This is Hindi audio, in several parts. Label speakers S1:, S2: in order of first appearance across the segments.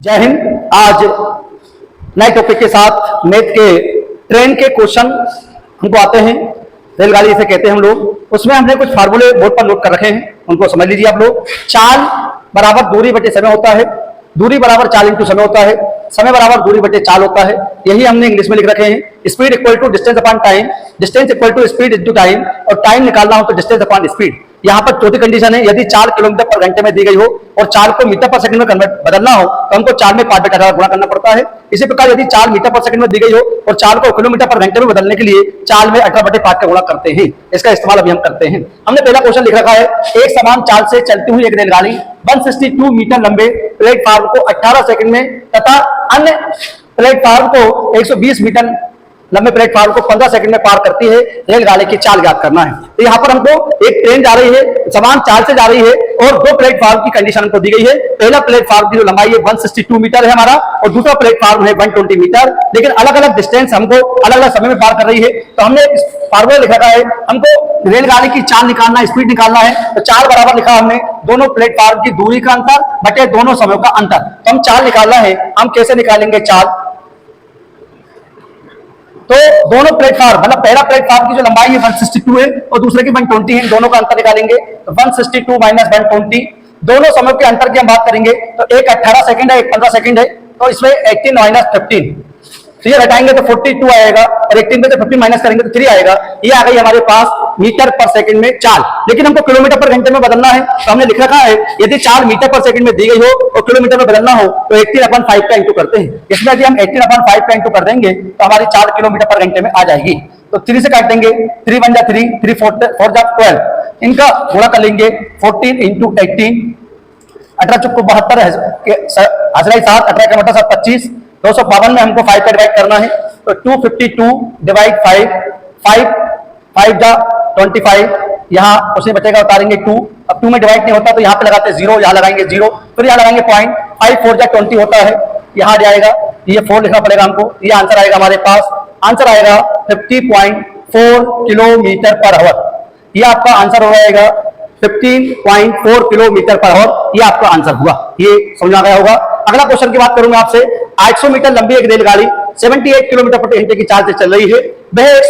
S1: जय हिंद। आज नए टॉपिक के साथ मैथ के ट्रेन के क्वेश्चन हमको आते हैं, रेलगाड़ी इसे कहते हैं हम लोग। उसमें हमने कुछ फार्मूले बोर्ड पर नोट कर रखे हैं, उनको समझ लीजिए आप लोग। चाल बराबर दूरी बटे समय होता है, दूरी बराबर चाल इंटू समय होता है, समय बराबर दूरी बटे चाल होता है। यही हमने इंग्लिश में लिख रखे हैं। Speed equal to distance upon time, distance equal to speed into time, और टाइम निकालना हो तो डिस्टेंस अपॉन स्पीड। यहाँ पर चौथी कंडीशन है, यदि 4 किलोमीटर पर घंटे में दी गई हो और 4 को मीटर पर सेकंड में कन्वर्ट बदलना हो तो हमको 4 में 5 बटा गुणा करना पड़ता है। इसी प्रकार यदि 4 मीटर पर सेकंड में दी गई हो और 4 को किलोमीटर पर घंटे में बदलने के लिए 4 में 18 बटे 5 का गुणा करते हैं। इसका इस्तेमाल अभी हम करते हैं। हमने पहला क्वेश्चन लिख रखा है, एक समान चाल से चलती हुई एक रेलगाड़ी 162 मीटर लंबे प्लेटफार्म को 18 सेकंड में तथा अन्य प्लेटफार्म को 120 मीटर लंबे प्लेटफार्म को 15 सेकंड में पार करती है। रेलगाड़ी की चाल ज्ञात करना है। तो यहाँ पर हमको एक ट्रेन जा रही है, समान चाल से जा रही है और दो प्लेटफार्म की कंडीशन हमको दी गई है। पहला प्लेटफार्म की जो लंबाई है 162 मीटर है हमारा, और दूसरा प्लेटफार्म है 120 मीटर, लेकिन अलग अलग डिस्टेंस हमको अलग अलग समय में पार कर रही है। तो हमने फार्मूला लिखा है, हमको रेलगाड़ी की चाल निकालना, स्पीड निकालना है। तो चाल बराबर लिखा हमने दोनों प्लेटफार्म की दूरी का अंतर बटे दोनों समयों का अंतर। तो हम चाल निकालना है, हम कैसे निकालेंगे चाल? तो दोनों प्लेटफार्म मतलब पहला प्लेटफार्म की जो लंबाई है 162 है और दूसरे की 120 है, दोनों का अंतर निकालेंगे। तो 162 माइनस 120, दोनों समयों के अंतर की हम बात करेंगे तो एक 18 सेकंड है, एक 15 सेकंड है। तो इसमें 18 माइनस 15, तो ये घटाएंगे तो 42 आएगा, और 18 में से 15 माइनस करेंगे तो 3 आएगा। ये आ गई हमारे पास मीटर पर सेकंड में चाल। लेकिन हमको किलोमीटर पर घंटे में बदलना है, तो हमने लिख रखा है यदि चाल मीटर पर सेकंड में दी गई हो और किलोमीटर में बदलना हो तो 18/5 का इंटू करते हैं। इसमें यदि हम 18/5 का इंटू कर देंगे तो हमारी चाल किलोमीटर पर घंटे में आ जाएगी। तो 3 से काट देंगे, 3 1 जा 3, 3 4 जा 12, इनका गुणा कर लेंगे 14 इंटू 18, 18 चुक्को 72 हजराई 7, 18 का मतलब 7 25, 252 में हमको 5 का डिवाइड करना है। तो 252 डिवाइड 5, 5 जा 25, यहाँ उसे बचेगा उतारेंगे 2। अब 2 में डिवाइड नहीं होता तो यहाँ पे लगाते 0, यहाँ लगाएंगे 0, फिर यहाँ लगाएंगे पॉइंट। 5 4 जा 20 होता है, यहाँ जाएगा, ये 4 लिखना पड़ेगा हमको। ये आंसर आएगा हमारे पास, आंसर आएगा 50.4 किलोमीटर पर आवर। ये आपका आंसर हो जाएगा 15.4 किलोमीटर पर आवर। ये आपका आंसर हुआ, ये समझ आ गया होगा। अगला क्वेश्चन की बात करूंगा आपसे। 800 मीटर लंबी एक रेलगाड़ी 78 किलोमीटर प्रति घंटे की चाल से चल रही है। वह एक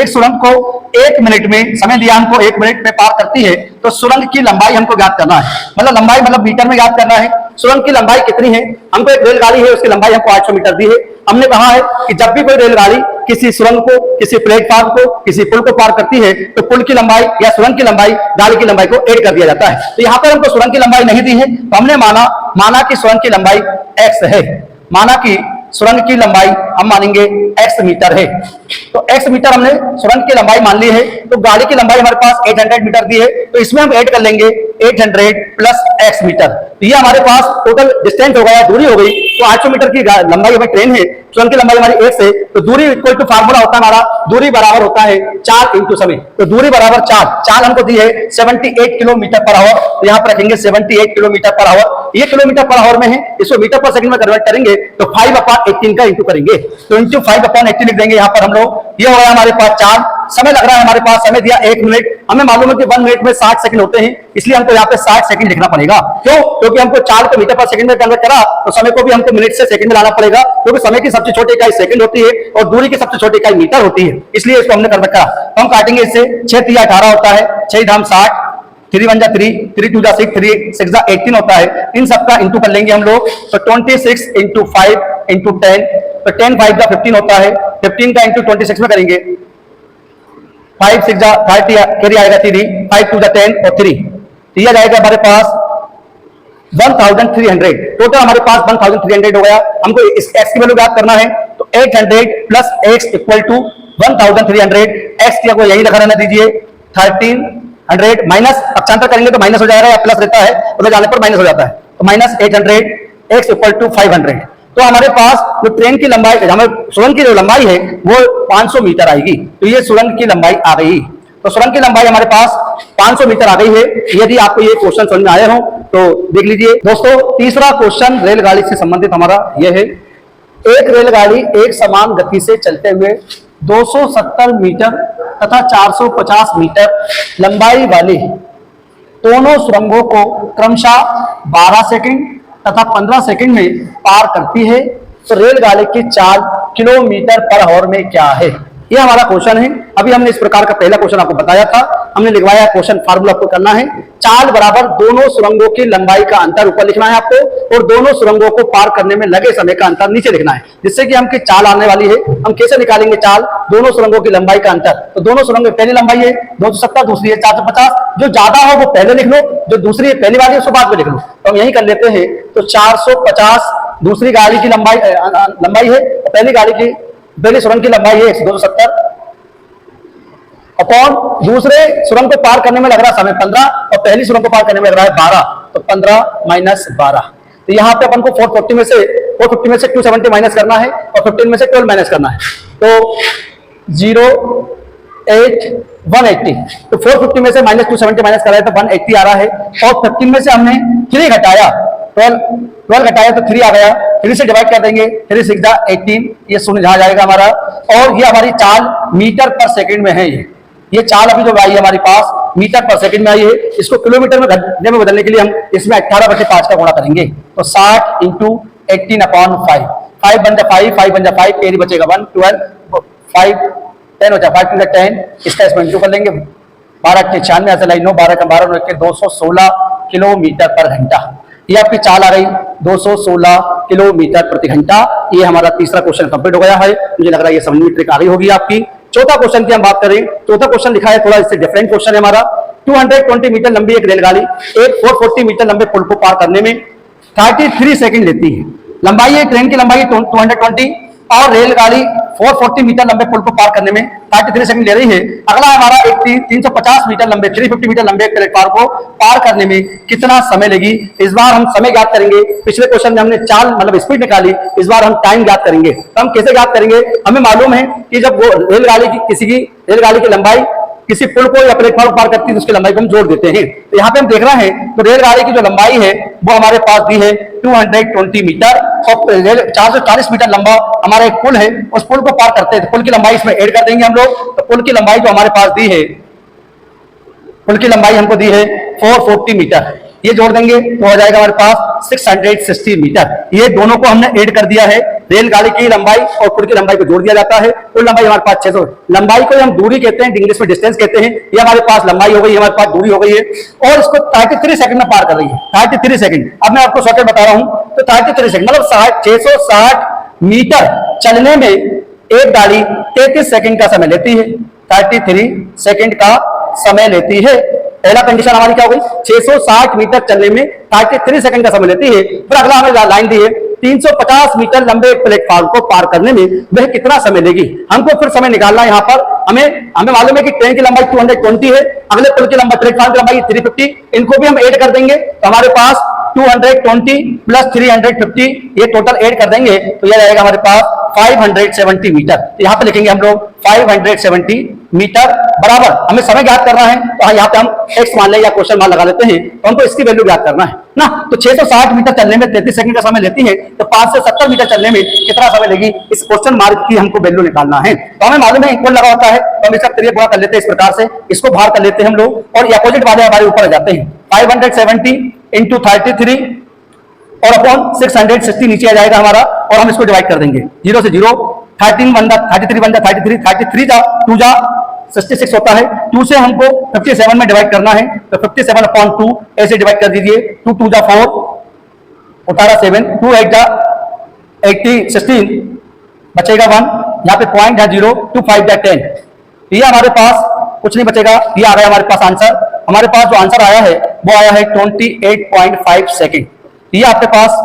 S1: सुरंग को 1 मिनट में, समय दिया हमको 1 मिनट में पार करती है। तो सुरंग की लंबाई हमको ज्ञात करना है, मतलब लंबाई मतलब मीटर में ज्ञात करना है। सुरंग की लंबाई कितनी है? हमको एक रेलगाड़ी है, उसकी लंबाई हमको 800 मीटर दी है। हमने कहा है कि जब भी कोई रेलगाड़ी किसी सुरंग को, किसी प्लेटफॉर्म को, किसी पुल को पार करती है तो पुल की लंबाई या सुरंग की लंबाई गाड़ी की लंबाई को ऐड कर दिया जाता है। तो यहाँ पर हमको सुरंग की लंबाई नहीं दी है, तो हमने माना कि सुरंग की लंबाई x है, माना कि सुरंग की लंबाई हम मानेंगे x मीटर है। तो x मीटर हमने सुरंग की लंबाई मान ली है। तो गाड़ी की लंबाई हमारे पास 800 मीटर दी है, तो इसमें हम ऐड कर लेंगे 800 प्लस x मीटर। तो ये हमारे पास टोटल डिस्टेंस हो गया, दूरी हो गई। तो 800 मीटर की लंबाई हमारी ट्रेन है, सुरंग की लंबाई हमारी x है। तो दूरी इक्वल टू फार्मूला होता है हमारा, दूरी बराबर होता है चाल इंटू समय। तो दूरी बराबर चाल हमको दी है 78 किलोमीटर पर आवर। तो यहाँ पर रखेंगे 78 किलोमीटर पर आवर। ये किलोमीटर पर आवर में है, इसको मीटर पर सेकंड में कन्वर्ट करेंगे तो 5/18 का इंटू करेंगे। तो इंटू 5/18 लिख देंगे यहाँ पर हम लोग। ये हो गया हमारे पास चाल। समय लग रहा है हमारे पास, समय दिया 1 मिनट। हमें मालूम है कि 1 मिनट में 60 सेकंड होते हैं, इसलिए हमको यहाँ पे 60 सेकंड लिखना पड़ेगा। क्यों? क्योंकि हमको चाल को मीटर पर सेकंड में कन्वर्ट करा तो समय को भी हमको मिनट से सेकंड में लाना पड़ेगा, क्योंकि समय की सबसे छोटी इकाई सेकंड होती है और दूरी की सबसे छोटी इकाई मीटर होती है, इसलिए इसको हमने कन्वर्ट करा। तो हम काटेंगे इससे, 6 3 18 होता है, 6 धाम 60, 3 1 जा 3, 3 2 जा 6, 3 6 जा 18 होता है। इन सबका इंटू कर लेंगे हम लोग। तो 26 इंटू 5 इंटू 10, तो 10 5 जा 15 होता है। 15 का इंटू 26 में करेंगे, 5 6 जा 30 कैरी आएगा 3, 5 2 जा 10 और 3, तो यह जाएगा हमारे पास 1300। टोटल हमारे पास 1300 हो गया। हमको इस x की वैल्यू ज्ञात करना है, तो 800 plus x equal to 1300। x की आपको यही रखा रहना दीजिए 1300 माइनस, पक्षांतर करेंगे तो माइनस हो जाएगा या प्लस रहता है, उधर जाने पर माइनस हो जाता है। तो माइनस 800, x इक्वल टू 500। तो हमारे पास जो ट्रेन की लंबाई, हमारे सुरंग की जो लंबाई है वो 500 मीटर आएगी। तो ये सुरंग की लंबाई आ गई। तो सुरंग की लंबाई हमारे पास 500 मीटर आ गई है। यदि आपको ये क्वेश्चन समझ में आए हो तो देख लीजिए। दोस्तों, तीसरा क्वेश्चन रेलगाड़ी से संबंधित हमारा यह है। एक रेलगाड़ी एक समान गति से चलते हुए 270 मीटर तथा 450 मीटर लंबाई वाली दोनों सुरंगों को क्रमशः 12 सेकंड तथा 15 सेकंड में पार करती है, तो रेलगाड़ी की चाल किलोमीटर पर आवर में क्या है? ये हमारा क्वेश्चन है। अभी हमने इस प्रकार का पहला क्वेश्चन आपको बताया था, हमने लिखवाया क्वेश्चन फार्मूला आपको करना है। चाल बराबर दोनों सुरंगों की लंबाई का अंतर ऊपर लिखना है आपको, और दोनों सुरंगों को पार करने में लगे समय का अंतर नीचे लिखना है, जिससे कि हमकी चाल आने वाली है। हम कैसे निकालेंगे चाल? दोनों सुरंगों की लंबाई का अंतर, तो दोनों सुरंगों की पहली लंबाई है 270, दूसरी है 450। जो ज्यादा हो वो पहले लिख लो, जो दूसरी है पहली वाली उसको बाद में लिख लो। तो हम यही कर लेते हैं। तो 450 दूसरी गाड़ी की लंबाई है, पहली गाड़ी की पहली सुरंग की लंबाई है 270 अपॉन दूसरे सुरंग को पार करने में लग रहा समय 15 और पहली सुरंग को पार करने में लग रहा है 12, तो 15 माइनस 12। तो यहाँ पे अपन को 450 में से 270 माइनस करना है और 15 में से 12 माइनस करना है, तो 180। तो 450 में से माइनस 270 माइनस कर रहा है तो 180 आ रहा है, और 15 में से हमने 3 घटाया, 12 घटाया तो 3 आ गया। 3 से डिवाइड कर देंगे, 3 6 18, ये शून्य जहां जाएगा हमारा। और ये हमारी चाल मीटर पर सेकंड में है। ये चाल अभी जो आई है हमारे पास मीटर पर सेकंड में आई है, इसको किलोमीटर में घंटे में बदलने के लिए हम इसमें 18/5 का गुणा करेंगे, तो 60 इंटू 18/5, 5 बन जा 5 कैरी बचेगा 1, 12 5 10 हो जाए 5 10, इसका इसमें इंटू कर लेंगे 12 के 96 ऐसे लाइन 12 का 12 के 216 किलोमीटर पर घंटा। ये आपकी चाल आ गई 216 किलोमीटर प्रति घंटा। ये हमारा तीसरा क्वेश्चन कंप्लीट हो गया है। मुझे लग रहा है ये समझ में ट्रिक आ गई होगी आपकी। चौथा क्वेश्चन की हम बात करें, चौथा क्वेश्चन लिखा है थोड़ा इससे डिफरेंट क्वेश्चन है हमारा। 220 मीटर लंबी एक रेलगाड़ी एक 440 मीटर लंबे पुल को पार करने में 33 सेकंड लेती है। लंबाई है, ट्रेन की लंबाई 220 और रेलगाड़ी 440 मीटर लंबे पुल को पार करने में 33 सेकंड ले रही है। अगला हमारा एक 350 मीटर लंबे 350 मीटर लंबे प्लेटफॉर्म को पार करने में कितना समय लेगी? इस बार हम समय ज्ञात करेंगे। पिछले क्वेश्चन में हमने चाल मतलब स्पीड निकाली, इस बार हम टाइम ज्ञात करेंगे। तो हम कैसे ज्ञात करेंगे? हमें मालूम है कि जब वो रेलगाड़ी की किसी की रेलगाड़ी की लंबाई किसी पुल को या प्लेटफॉर्म पार करती है तो उसकी लंबाई को हम जोड़ देते हैं। तो यहाँ पे हम देख रहे हैं तो रेलगाड़ी की जो लंबाई है वो हमारे पास दी है 220 मीटर और 440 मीटर लंबा हमारा एक पुल है। उस पुल को पार करते हैं तो पुल की लंबाई इसमें ऐड कर देंगे हम लोग। तो पुल की लंबाई जो हमारे पास दी है, पुल की लंबाई हमको दी है 440 मीटर, ये जोड़ देंगे तो हो जाएगा हमारे पास 660 मीटर। ये दोनों को हमने ऐड कर दिया है। रेलगाड़ी की लंबाई और पुल की लंबाई को जोड़ दिया जाता है। कुल लंबाई हमारे पास 600। लंबाई को हम दूरी कहते हैं, इंग्लिश में डिस्टेंस कहते हैं। ये हमारे पास लंबाई हो गई, हमारे पास दूरी हो गई है और इसको 33 सेकंड में पार कर रही है। 33 सेकंड। अब मैं आपको शॉर्टकट बता रहा हूं तो 33 सेकंड मतलब 660 मीटर चलने में एक गाड़ी 33 सेकंड का समय लेती है। 33 सेकंड का समय लेती है। पहला कंडीशन हमारी क्या हो गई? 660 मीटर चलने में 33 सेकंड का समय लेती है। फिर अगला हमें लाइन दी है 350 मीटर लंबे प्लेटफॉर्म को पार करने में वह कितना समय लेगी? हमको फिर समय निकालना है। यहाँ पर हमें मालूम है कि ट्रेन की लंबाई 220 है, अगले पुल की लंबाई प्लेटफॉर्म की लंबाई 350, इनको भी हम ऐड कर देंगे तो हमारे पास 220 प्लस 350 ये टोटल ऐड कर देंगे तो यह रहेगा हमारे पास 570 मीटर। यहाँ पे लिखेंगे हम लोग 570 मीटर बराबर हमें समय ज्ञात करना है। तो यहाँ पे हम एक्स मान ले या क्वेश्चन मान लगा लेते हैं तो हमको इसकी वैल्यू ज्ञात करना है ना। तो 660 मीटर चलने में 33 सेकंड का समय लेती है तो 570 मीटर चलने में कितना समय लेगी? इस क्वेश्चन मार्क की हमको वैल्यू निकालना है। तो हमें मालूम है इक्वल लगा होता है तो हम इसका क्रिया गुणा कर लेते हैं। इस प्रकार से इसको बाहर कर लेते हैं हम लोग और अपोजिट वाले हमारे ऊपर आ जाते हैं। 570 इंटू 33 और अपॉन 660 नीचे आ जाएगा हमारा और हम इसको डिवाइड कर देंगे 0 से 0, 13 बन जा 33 बन जा 33 जा 2 जा 66 होता है। 2 से हमको 57 में डिवाइड करना है तो 57 अपॉन 2 ऐसे डिवाइड कर दीजिए। 2 2 जा 4 18 7 2 8 जा 80 16 बचेगा 1, यहाँ पे पॉइंट है 0 2 5 जा 10। ये हमारे पास कुछ नहीं बचेगा। ये आ गया हमारे पास आंसर। हमारे पास जो आंसर आया है वो आया है 28.5 सेकेंड। ये आपके पास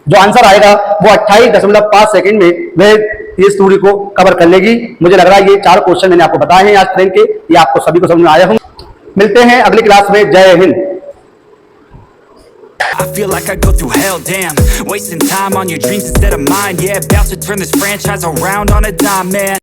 S1: जो आंसर आएगा वो 28.5 सेकंड में वह इस दूरी को कवर कर लेगी। मुझे लग रहा है ये 4 क्वेश्चन मैंने आपको बताए हैं आज ट्रेन के, ये आपको सभी को समझ में आया होंगे। मिलते हैं अगली क्लास में। जय Hind.
S2: I feel like I go through hell, damn. Wasting time on your dreams instead of mine. Yeah, about to turn this franchise around on a dime, man.